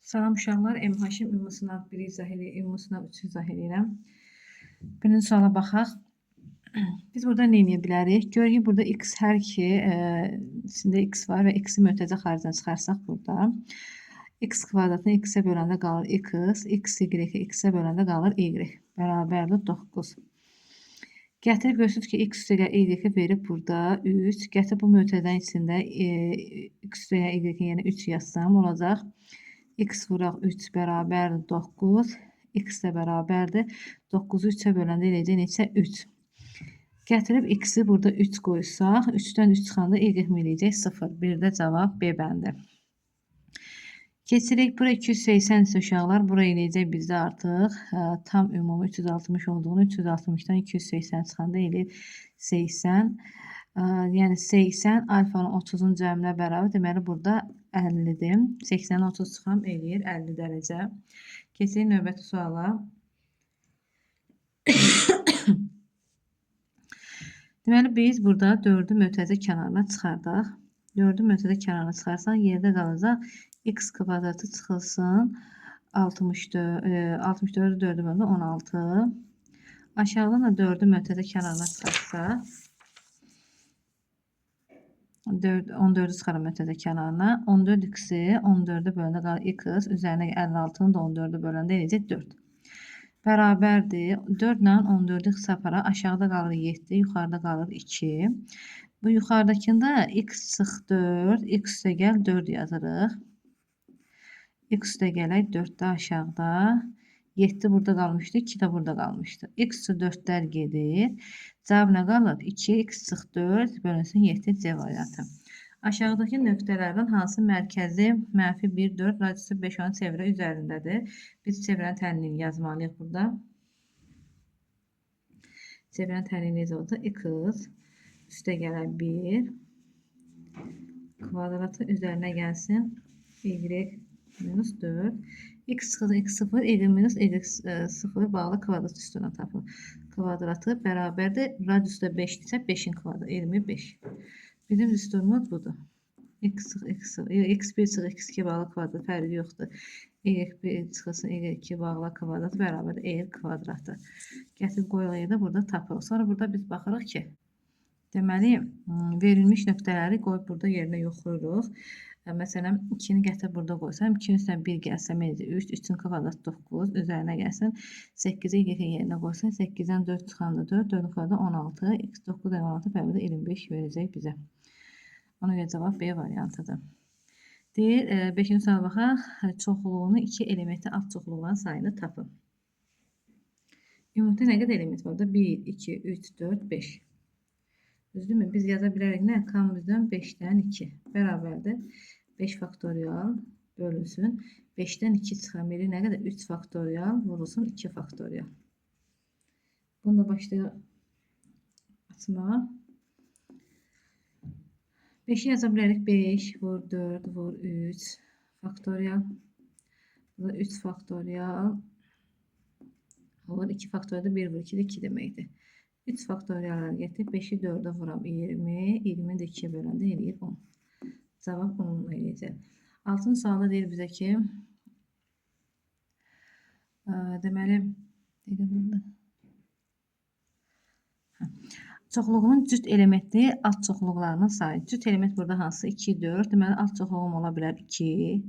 Salam uşaqlar, MH ümumi sınav 1 izah eləyirəm, ümumi sınav 3 izah eləyirəm. Birinci suala baxaq. Biz burada nə edə bilərik? Görək ki, burada x hər iki içində x var və x-i mötərizə xaricdən çıxarsaq burada x kvadratını x-ə böləndə qalır x, x y-i x-ə böləndə qalır y. Bərabərdir 9. Gətirib görsünüz ki, x üstəgəl y verib burada 3. Gətirib bu mötərizənin içində x üstəgəl y-in yəni 3 yazsam olacaq. X vuraq 3 bərabərdir 9. X də bərabərdir. 9-u 3-ə böləndə eləyəcək neçə? 3. Gətirib x-i burada 3 qoysaq, 3-dən 3 çıxanda y eləyəcək 0. Bir də cavab B bəndi. Keçirik. Bura 280 ise uşaqlar. Bura eləyəcək bizdə artıq tam ümumi 360 olduğunu 360-dan 280 çıxanda eləyir 80. Yəni 80 alfanın 30-un cəminə bərabər. Deməli burada 50-dir. 80-dən 30 çıxam eləyir 50 dərəcə. Keçirik növbəti suala. Deməli biz burada 4-ü mötərizə kənarına çıxardaq. 4-ü mötərizə kənarına çıxarsaq yerdə qalacaq x kvadratı çıxılsın 64-ü 4-ü bölündə 16. Aşağıdan da 4-ü mötərizə kənarına çıxarsaq 14-ü çıxarım mötərizə kənarına. 14x-i 14-ü bölündə qalır x. Üzərinə 56-nı da 14-ü böləndə eləyəcək 4. Bərabərdir. 4 ilə 14-ü xısapara aşağıda qalır 7, yuxarıda qalır 2. Bu yuxarıdakında x çıx 4, x üstə gəl 4 yazırıq. X üstə gələk 4 də aşağıda. 7 burada qalmışdı, 2 də burada qalmışdı. X üstə 4-lər gedir. Cavab nə qalır? 2, x çıx 4 bölünsün 7 C variantı. Aşağıdakı nöqtələrdən hansı mərkəzi mənfi 1, 4, radiusu 5 olan çevrə üzərindədir? Biz çevrənin tənliyini yazmalıyıq burada. Çevrənin tənliyi necə olacaq? X üstə gələk 1 kvadratı üzərinə gəlsin y minus 4. X çıxır x 0, y minus y 0 bağlı kvadrat üstünə tapılır. Kvadratı bərabərdir. Radiusda 5-dirsə 5-in kvadratı 25. Bizim düsturumuz budur. X çıx x1 çıx x2 bağlı kvadrat fərqi yoxdur. Y1 çıxılsın y2 bağlı kvadrat bərabərdir y kvadratı. Gətirib qoyuq yerdə burada tapırıq. Sonra burada biz baxırıq ki, deməli verilmiş nöqtələri qoyub burada yerinə yoxlayırıq. Məsələn 2-ni gətirib burada qoysam, 2-nin üstünə 1 gəlsəm eləcək 3, 3-ün kvadratı 9, üzərinə gəlsin 8-i yerinə qoysam, 8-dən 4 çıxanda 4, 4-ün kvadratı 16, x 9 16 bərabər 25 verəcək bizə. Ona görə cavab B variantıdır. Deyir, 5-ci suala baxaq. Çoxluğunu 2 elementi alt çoxluğların sayını tapın. Ümumiyyətlə nə qədər element var da? 1, 2, 3, 4, 5. Düzdürmü? Biz yaza bilərik nə? K-mızdan 5-dən 2 bərabərdir. 5 faktorial bölünsün. 5-dən 2 çıxan biri nə qədər? 3 faktorial vurulsun 2 faktorial. Bunu da başlayaq açmağa. 5'i yaza bilərik. 5 vur 4 vur 3 faktorial. Bu da 3 faktorial. Olur 2 faktorialda 1 vur 2 de 2 deməkdir. 3 faktoriallar getirib 5'i 4'e vuram 20. 20'ni de 2'ye böləndə eləyir 10. Cavab 10 eləyəcək. 6-cı sualda deyir bizə ki, deməli çoxluğunun cüt elementli alt çoxluqlarının sayı. Cüt element burada hansı? 2, 4. Deməli alt çoxluğum ola bilər 2,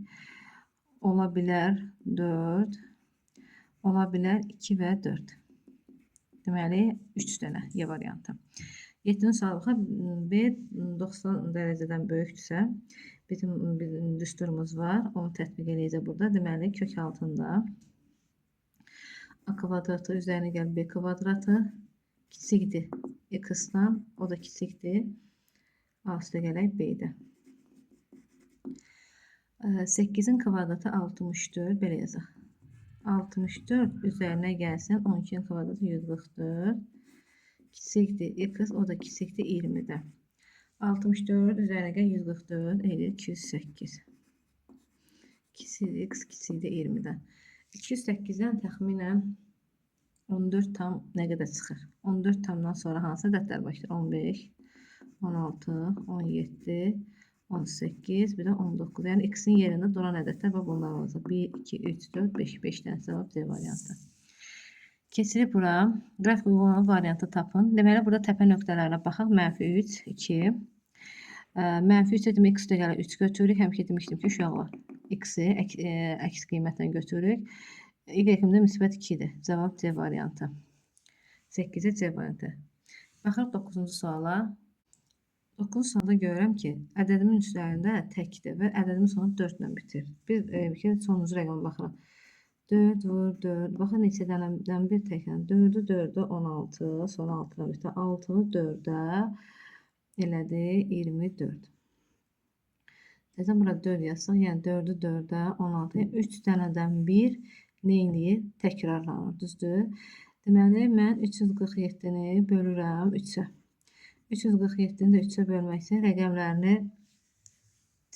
ola bilər 4, ola bilər 2 və 4. Deməli 3 dənə Y variantı. 7-ci sual baxaq. B 90 dərəcədən böyükdürsə, bizim düsturumuz var. Onu tətbiq edəcək burada. Deməli kök altında A kvadratı üzərinə gəl B kvadratı kiçikdir x-dan, o da kiçikdir. A üstə gələk B-də. 8-in kvadratı 64, belə yazaq. 64 üzərinə gəlsin 12-nin kvadratı 144. Kiçikdir x, o da kiçikdir 20-də. 64 üzərinə gəl 144 eləyir 208. Kiçikdir x, kiçikdir 20-də. 208-dən təxminən 14 tam nə qədər çıxır? 14 tamdan sonra hansı ədədlər başlayır? 15, 16, 17, 18, bir də 19. Yəni x-in yerində duran ədədlər və bunlar olacaq. 1, 2, 3, 4, 5. 5 dənə cavab C variantı. Keçirik bura. Qrafik uygulama variantı tapın. Deməli, burada təpə nöqtələrinə baxaq. -3, 2. -3 demək x üstə gələ 3 götürürük. Həmişə demişdim ki, uşaqlar x-i əks qiymətlə götürürük. Y-də müsbət 2-dir. Cavab C variantı. 8-ə C variantı. Baxırıq 9-cu suala. 9-cu sualda görürəm ki, ədədimin üstlərində təkdir və ədədimin sonu 4 ilə bitir. Bir kere sonuncu rəqəmə baxırıq. 4 vur 4. Baxın neçə dənədən bir təklə. 4'ü 4'ə 16, sonra 6 ilə bitir. 6'nı 4'ə elədi 24. Nəzən burada 4 yazsaq, yəni 4'ü 4'ə 16, 3 dənədən bir neyini təkrarlanır, düzdür? Deməli, mən 347-ni bölürəm 3'ə. 347-ni də 3'ə bölmək üçün rəqəmlərini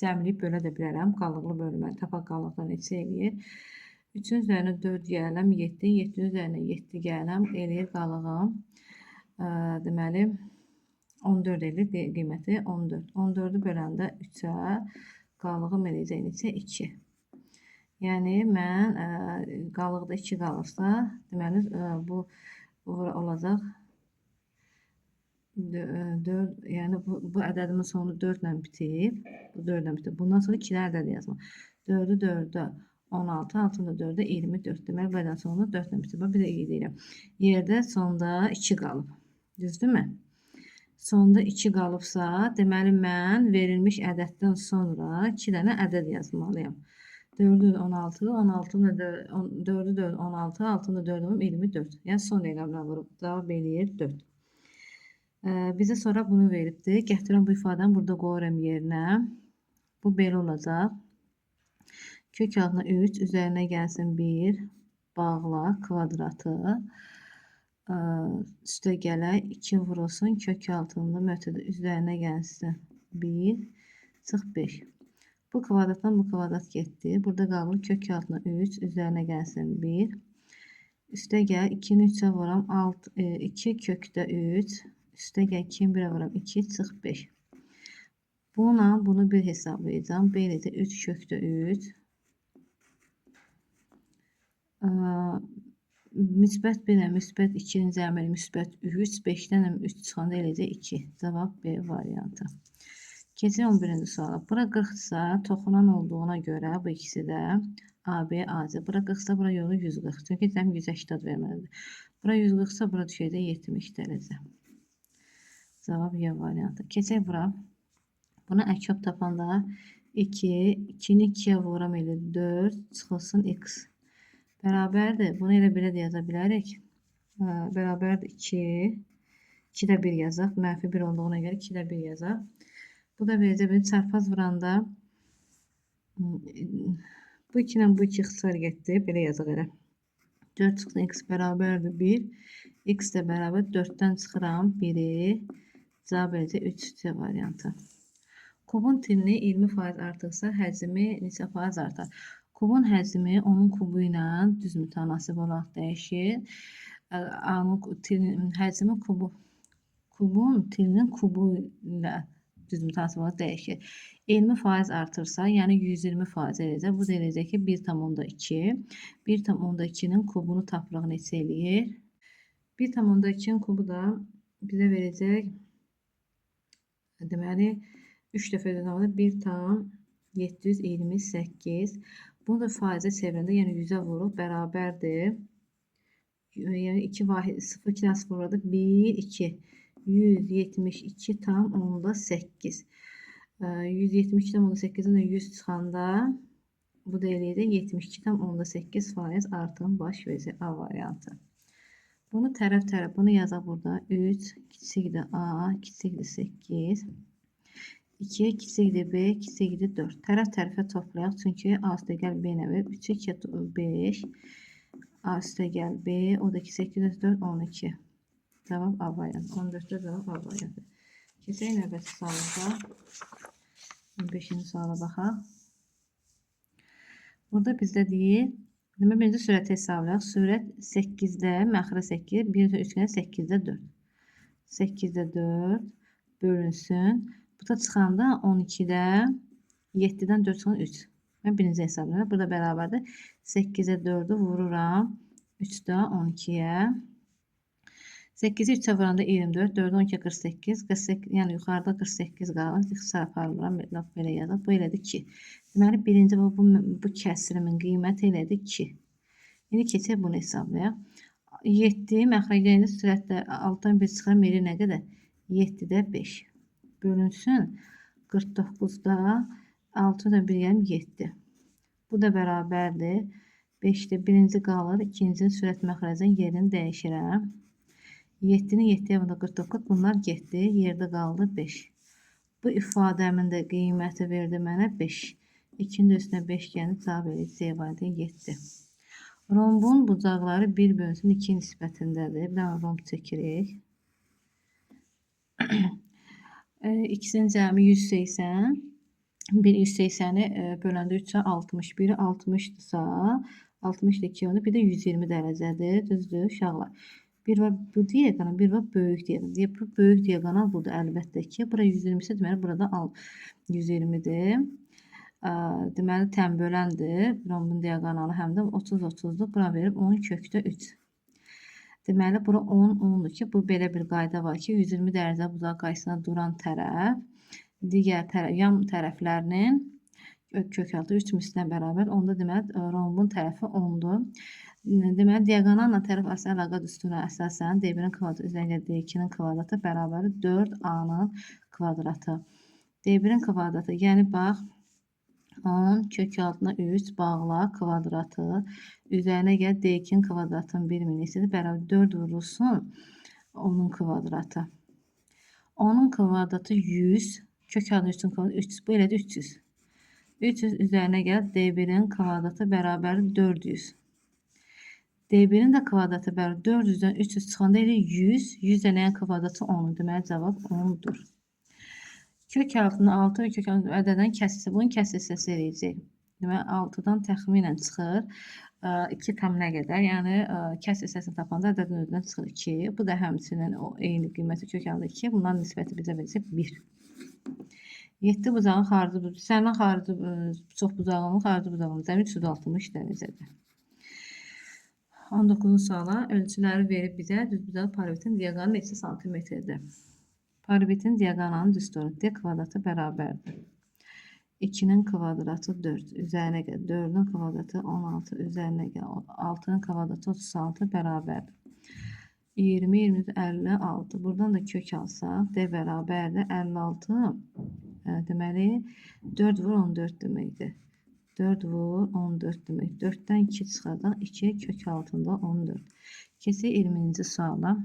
cəmləyib bölə də bilərəm. Qalıqlı bölməli, tapaq qalıqdan neçə eləyir? 3'ün üzərinə 4 gələm 7, 7'nin üzərinə 7 gələm eləyir qalığım. Deməli, 14 eləyir qiyməti 14. 14'ü böləndə 3'ə qalığım eləyəcək neçə? 2. Yəni, mən qalıqda 2 qalırsa, deməli, bu olacaq 4, yəni bu ədədimin sonu 4 ilə bitib. Bu 4 ilə bitib. Bundan sonra 2 ədəd yazmaq. 4'ü 4'ə 16, 6'ını 4'ə 24. Deməli, bu ədədin sonu 4 ilə bitib. Bir də iyi deyirəm. Yerdə sonda 2 qalıb. Düzdürmü? Sonda 2 qalıbsa, deməli, mən verilmiş ədəddən sonra 2 dənə ədəd yazmalıyam. 4'ü 16, 16'ını 4'ü 4, 16, 6'ını 4'üm 24. Yəni, son rəqəmlə vurub. Cavab eləyir 4. Bizə sonra bunu veribdir. Gətirəm bu ifadəni burada qoyuram yerinə. Bu belə olacaq. Kök altına 3, üzərinə gəlsin 1, bağla kvadratı. Üstə gələk 2 vurulsun. Kök altında mötədə üzərinə gəlsin 1, çıx 5. Bu kvadratdan bu kvadrat getdi. Burada qalır kök altına 3, üzərinə gəlsin 1. Üstə gəl 2'ni 3'ə vuram 2 kökdə 3. Üstə gəl 2'ni 1'ə vuram 2, çıx 5. Buna bunu bir hesablayacağım. Böyləcə 3 kökdə 3. Müsbət 1-ə müsbət 2'nin cəmili müsbət 3. 5'dən 3 çıxanda eləcək 2. Cavab B variantı. Keçək 11-ci suala. Bura 40-sa toxunan olduğuna görə bu ikisi də AB, AC. Bura 40-sa bura yolu 140. Çünki cəm 180 verməlidir. Bura 140-sa bura düşəcək 70 dərəcə. Cavab Y variantı. Keçək bura. Buna əkab tapanda 2, 2'ni 2'yə vuram elə 4, çıxılsın x. Bərabərdir. Bunu elə belə də yaza bilərik. Bərabərdir 2. 2'də 1 yazaq. Mənfi 1 olduğuna görə 2'də 1 yazaq. Bu da verəcək bir çarpaz vuranda bu 2 ilə bu 2 ixtisar getdi. Belə yazaq elə. 4 çıxsın x bərabərdir 1. X də bərabər 4'dən çıxıram 1'i. Cavab eləcək 3C variantı. Kubun tilini 20% artırsa həcmi neçə faiz artar? Kubun həcmi onun kubu ilə düz mütənasib olaraq dəyişir. Həcmi kubun tilinin kubu ilə düz mütənasib olaraq dəyişir. 20% artırsa, yəni 120% eləyəcək. Bu da eləyəcək ki, 1,2. 1,2'nin kubunu tapırıq neçə eləyir? 1,2'nin kubu da bizə verəcək. Deməli, 3 dəfə ödənəmədə 1,728. Bunu da faizə çevirəndə, yəni 100'ə vuruq, bərabərdir. Yəni 2 vahid, 0, 2 0 burada 1, 2. 172,8. 172,8'in də 100 çıxanda bu da eləyəcək 72,8% artım baş verəcək A variantı. Bunu tərəf-tərəf, bunu yazaq burada. 3 kiçikdir A, kiçikdir 8. 2 kiçikdir B, kiçikdir 4. Tərəf-tərəfə toplayaq. Çünki A üstə gəl B nə verir? 3, 2, 5. A üstə gəl B, o da ki 8, 4, 12. Cavab A variantı. 14'də cavab A variantı. Keçək növbəti sualımıza. 15-ci suala baxaq. Burada bizdə deyir, birinci sürəti hesablayaq. Sürət 8'də, məxrə 8, birinci üçgən 8'də 4. 8'də 4 bölünsün. Bu Bu da çıxanda 12-də 7-dən 4 çıxan 3. Mən birinci hesablayıram. Burada bərabərdir. 8-ə 4-ü vururam. 3-də 12-yə. 8-i 3-ə vuranda 24, 4-ü 12-yə 48, 48, yəni yuxarıda 48 qalır. İxtisarlarım, belə yazaq. Bu elədir 2. Deməli, birinci bu kəsirimin qiyməti elədir 2. İndi keçək bunu hesablayaq. 7 məxrəcdə sürətdə 6-dan 1 çıxar, meri nə qədər? 7-də 5. Bölünsün 49-da 6-da 1 yəni 7. Bu da bərabərdir. 5-də birinci qalır, ikincinin sürət məxrəcinin yerini dəyişirəm. 7-ni 7-yə vuranda 49, bunlar getdi, yerdə qaldı 5. Bu ifadəmin də qiyməti verdi mənə 5. 2-nin üstünə 5 gəldi, cavab verir, C variantı 7. Rombun bucaqları 1 bölünsün 2 nisbətindədir. Bir dənə romb çəkirik. İkisinin cəmi 180. 180-i böləndə 3-ə 60. Biri 60-dırsa, 60-da 2 oldu. Bir də 120 dərəcədir. Düzdür, uşaqlar. Bir var bu diaqonal, bir var böyük diaqonal. Bu böyük diaqonal budur əlbəttə ki. Bura 120 isə deməli burada 120-dir. Deməli tən böləndir. Rombun diaqonalı həm də 30-30-dur. Bura verib 10 kökdə 3. Deməli bura 10-10'dur ki, bu belə bir qayda var ki, 120 dərəcə bucaq qarşısında duran tərəf digər tərəf, yan tərəflərinin kök altı 3 mislinə bərabər. Onda deməli rombun tərəfi 10'dur. Deməli diaqonalla tərəf arası əlaqə düsturuna əsasən D1-in kvadratı üzərində D2-nin kvadratı bərabər 4A-nın kvadratı. D1-in kvadratı, yəni bax 10 kök altına 3 bağla kvadratı üzərinə gəl D2-nin kvadratının 1 minisidir bərabər 4 vurulsun onun kvadratı. Onun kvadratı 100 kök altına 3'ün kvadratı 300. Bu elədir 300. 300 üzərinə gəl D1-in kvadratı bərabər 400. D1'in də kvadratı bərabər 400-dən 300 çıxanda elə 100. 100 də nəyin kvadratı 10'dur. Deməli cavab 10'dur. Kök altını 6 və kök altını ədədən kəsilsə, bunun kəsilsəsi eləyəcək. Deməli 6-dan təxminən çıxır 2 tam nə qədər? Yəni kəsilsəsini tapanda ədədin özündən çıxır 2. Bu da həmçinin o eyni qiyməti kök altında 2. Bunların nisbəti bizə verəcək 1. 7 bucağın xarici bucağı. Sənin xarici çox bucağının xarici bucağının cəmi 360 dərəcədir. 19-cu suala ölçüləri verib bizə düzbucaq parabolitin diaqonalı neçə santimetrdir? Parabolitin diaqonalının düsturuna D kvadratı bərabərdir. 2-nin kvadratı 4, üzərinə gəl. 4-ün kvadratı 16, üzərinə gəl. 6-nın kvadratı 36 bərabərdir. 20, 20, 56. Buradan da kök alsaq, D bərabərdir. 56, deməli 4 vur 14 deməkdir. 4 vur 14 demək. 4'dən 2 çıxardaq. 2 kök altında 14. Keçək 20-ci suala.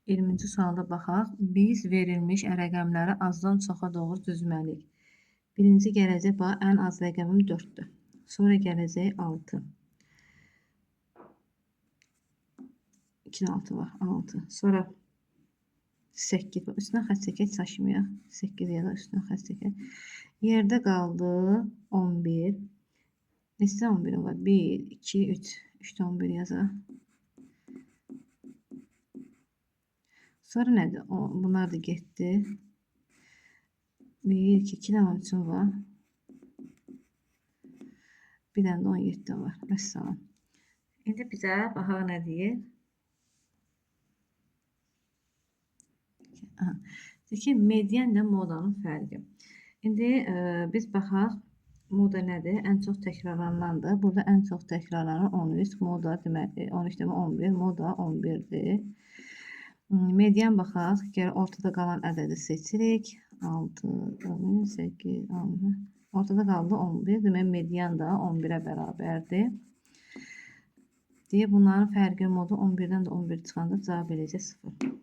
20-ci sualda baxaq. Biz verilmiş rəqəmləri azdan çoxa doğru düzməliyik. Birinci gələcək bax, ən az rəqəmim 4'dür. Sonra gələcək 6. 2'nin 6 var. 6. Sonra 8. Üstünə xətt çəkək, çaşmayaq. 8 ya da üstünə xətt çəkək. Yerdə qaldı 11. Neçə 11'im var? 1, 2, 3. 3'də 11 yazaq. Sonra nədir? Bunlar da getdi. 1, 2, 2 dənə 13'üm var. Bir dənə də 17 var. Vəssalam. İndi bizə baxaq nə deyir? Deyir ki, median ilə modanın fərqi. İndi biz baxaq, moda nədir? Ən çox təkrarlanandır. Burada ən çox təkrarlanan 13, moda deməli 13 demə 11, moda 11'dir. Median baxaq, gəl ortada qalan ədədi seçirik. 6, 8, 10. Ortada qaldı 11. Demək median da 11'ə bərabərdir. Deyir bunların fərqi modu 11'dən də 11 çıxanda cavab eləyəcək 0.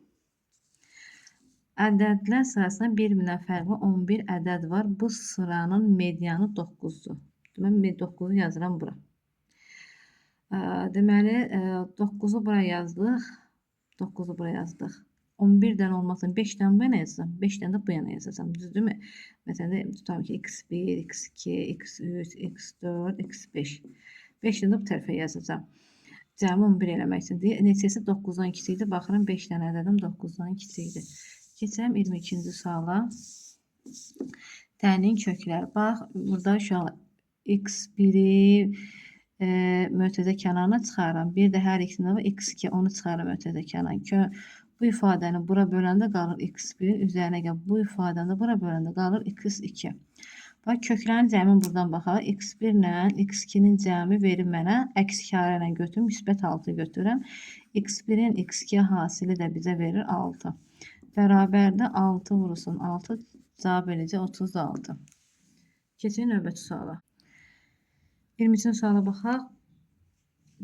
Ədədlər sırasında bir-birindən fərqli 11 ədəd var. Bu sıranın medianı 9'dur. Deməli 9'u yazıram bura. Deməli 9'u bura yazdıq. 9'u bura yazdıq. 11'dən olmasın 5'dən bu yana yazacağım. 5'dən də bu yana yazacağım. Düzdürmü? Məsələn tutalım ki x1, x2, x3, x4, x5. 5'dən də bu tərəfə yazacağım. Cəmi 11 eləmək üçün. Neçəsi 9'dan kiçikdir. Baxıram 5 dənə ədədim 9'dan kiçikdir. Keçelim 22-ci suala. Təyin köklər. Bax, burada şu an x1'i mötərizə kənarına çıxarıram. Bir də hər ikisində var x2, onu çıxarıram mötərizə kənarına. Bu ifadəni bura böləndə qalır x1, üzərinə gəl. Bu ifadəni də bura böləndə qalır x2. Bax, köklərin cəmi buradan baxaq. x1 ilə x2-nin cəmi verir mənə. Əks işarə ilə götürüm, müsbət 6 götürürəm. x1'in x2 hasili də bizə verir 6. Bərabərdə 6 vurulsun 6, cavab eləcək 36. Keçək növbəti suala. 20-ci suala baxaq.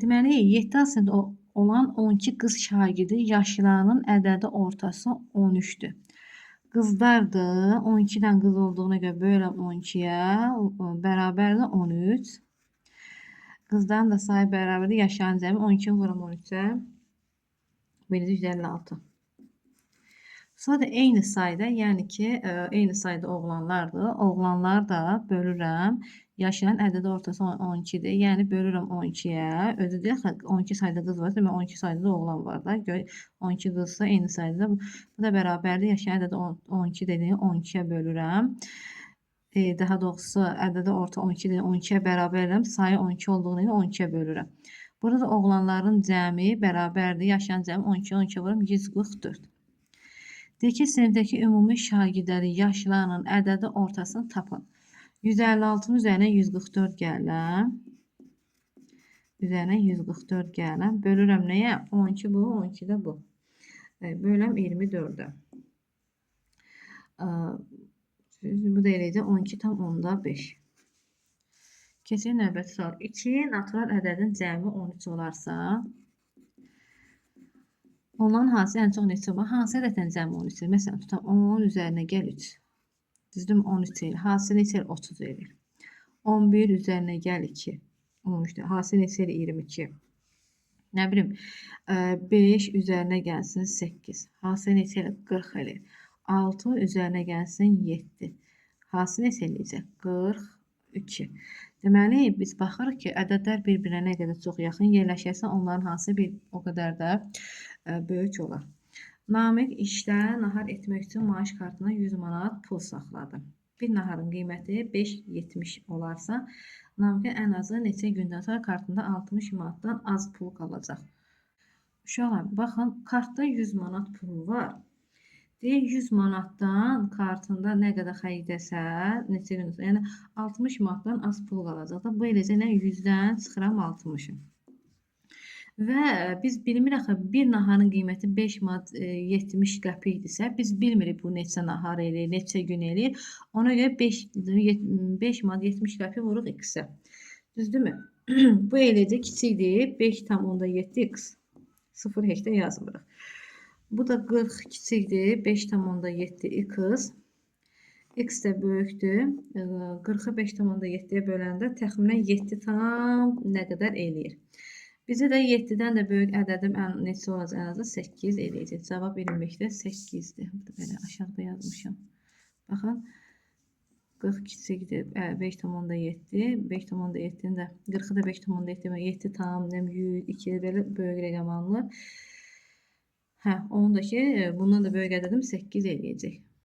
Deməli, 7 sinifdə olan 12 qız şagirdi yaşlarının ədədi ortası 13'dür. Qızlardır. 12'dən qız olduğuna görə bölürəm 12'yə, bərabərdə 13. Qızların da sayı bərabərdə yaşların cəmi 12 vururam 13'ə. Belə 156. Sonra da eyni sayda, yəni ki, eyni sayda oğlanlardır. Oğlanlar da bölürəm. Yaşların ədədi ortası 12'dir. Yəni bölürəm 12'yə. Özü deyək, 12 sayda qız var, demək 12 sayda da oğlan var da. 12 qızsa eyni sayda. Bu da bərabərdir. Yaşların ədədi 12 dediğini 12'yə bölürəm. Daha doğrusu ədədi orta 12 dediğini 12'yə bərabər edirəm. Sayı 12 olduğunu 12'yə bölürəm. Burada da oğlanların cəmi bərabərdir. Yaşların cəmi 12'yə vururam 144. Deyək ki, sinifdəki ümumi şagirdlərin yaşlarının ədədi ortasını tapın. 156'nın üzərinə 144 gələm. Üzərinə 144 gələm. Bölürəm nəyə? 12 bu, 12 də bu. Bölürəm 24'ə. Bu da eləyəcək 12,5. Keçək növbəti sual. 2 natural ədədin cəmi 13 olarsa, onların hansı ən çox neçə var? Hansı ədədin cəmi 13 edir? Məsələn, tutam 10 üzərinə gəl 3. Düzdür, 13 edir. Hansı neçə edir? 30 edir. 11 üzərinə gəl 2. 13'dür. Hansı neçə edir? 22. Nə bilim, 5 üzərinə gəlsin 8. Hansı neçə edir? 40 edir. 6 üzərinə gəlsin 7. Hansı neçə eləyəcək? 42. Deməli, biz baxırıq ki, ədədlər bir-birinə nə qədər çox yaxın yerləşərsə, onların hansı bir o qədər də böyük olar. Namiq işdə nahar etmək üçün maaş kartına 100 manat pul saxladı. Bir naharın qiyməti 5.70 olarsa, Namiqin ən azı neçə gündən sonra kartında 60 manatdan az pul qalacaq. Uşaqlar, baxın, kartda 100 manat pulu var. Deyək 100 manatdan kartında nə qədər xəridəsə, neçə gün sonra, yəni 60 manatdan az pul qalacaq da. Bu eləcə nə 100-dən çıxıram 60'ı. Və biz bilmirik, bir naharın qiyməti 5 manat 70 qəpikdirsə, biz bilmirik bu neçə nahar eləyir, neçə gün eləyir. Ona görə 5 manat 70 qəpik vuruq x-ə. Düzdürmü? Bu eləcə kiçikdir. 5,7 x. 0 heç də yazmırıq. Bu da 40 kiçikdir. 5,7 x. X də böyükdür. 40'ı 5,7'yə böləndə təxminən 7 tam nə qədər eləyir. Bizə də 7'dən də böyük ədədim neçə olacaq? Ən azı 8 eləyəcək. Cavab 25'də 8'dir. Belə aşağıda yazmışam. Baxın. 40 kiçikdir. 5,7. 5,7'nin də 40'ı da 5,7 7 tam 100, 2 belə böyük rəqəm alınır. Hə, onun da ki, bundan da böyük ədədim 8 eləyəcək.